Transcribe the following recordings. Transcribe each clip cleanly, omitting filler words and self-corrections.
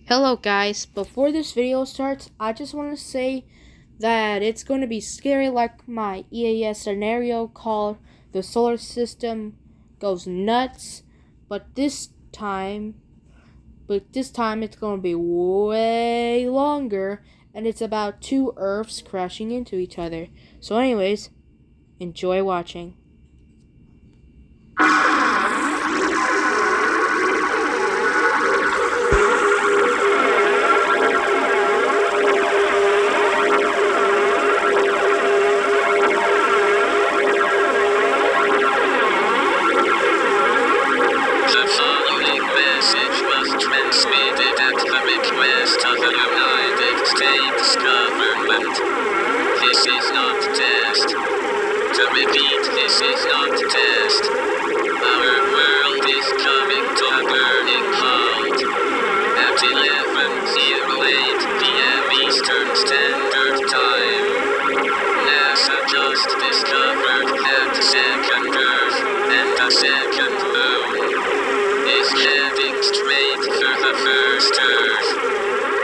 Hello guys, before this video starts, I just want to say that it's going to be scary like my EAS scenario called The Solar System Goes Nuts, but this time it's going to be way longer, and it's about two Earths crashing into each other. So anyways, enjoy watching. Transmitted at the request of the United States government. This is not a test. To repeat, this is not a test. Our world is coming to a burning halt at 11:08 p.m. Eastern Standard Time. NASA just discovered that the second Earth and the second Moon is heading straight for the first Earth,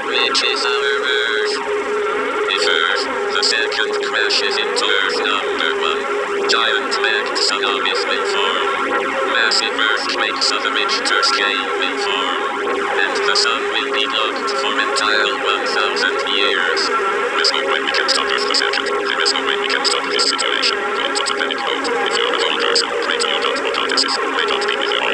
which is our Earth. If Earth, the second, crashes into Earth number 1, giant tsunamis will form. Massive earthquakes of the Richter scale will form, and the sun will be blocked for entire 1,000 years. There's no way we can stop Earth the second. There is no way we can stop this situation. Go into the panic mode. If you're a whole person, pray to your God or goddesses. May God be with you all.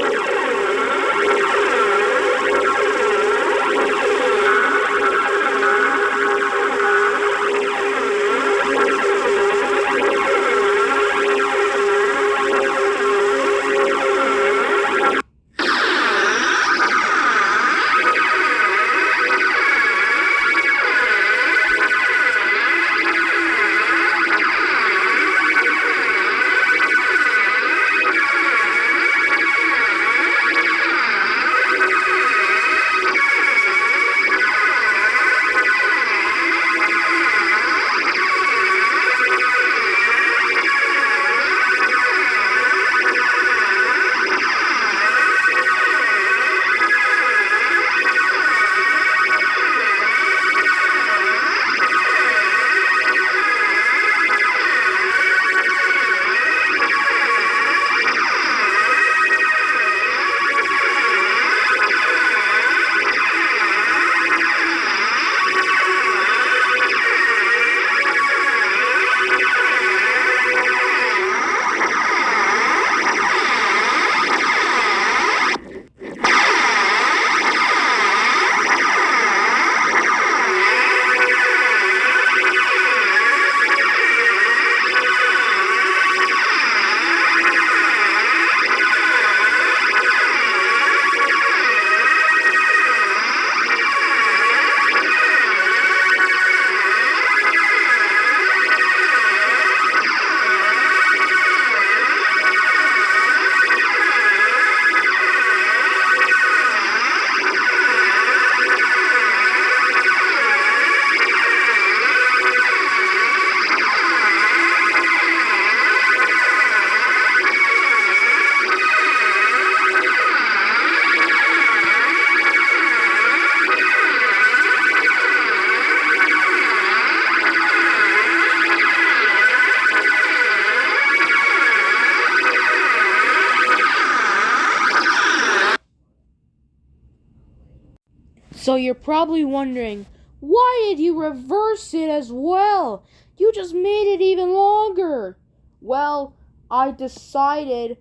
So you're probably wondering, why did you reverse it as well? You just made it even longer. Well, I decided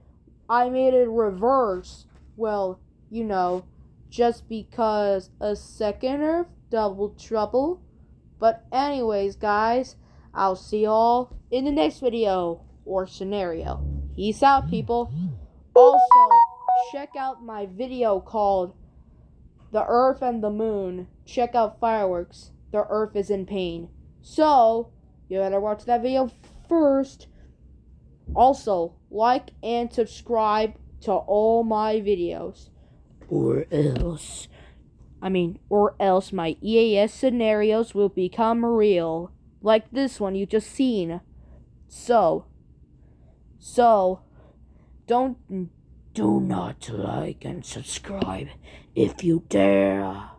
I made it reverse. Well, just because a second Earth, double trouble. But anyways, guys, I'll see y'all in the next video or scenario. Peace out, people. Also, check out my video called The Earth and the Moon. Check out fireworks. The Earth is in pain. So, you better watch that video first. Also, like and subscribe to all my videos. Or else my EAS scenarios will become real. Like this one you just seen. So, do not like and subscribe if you dare.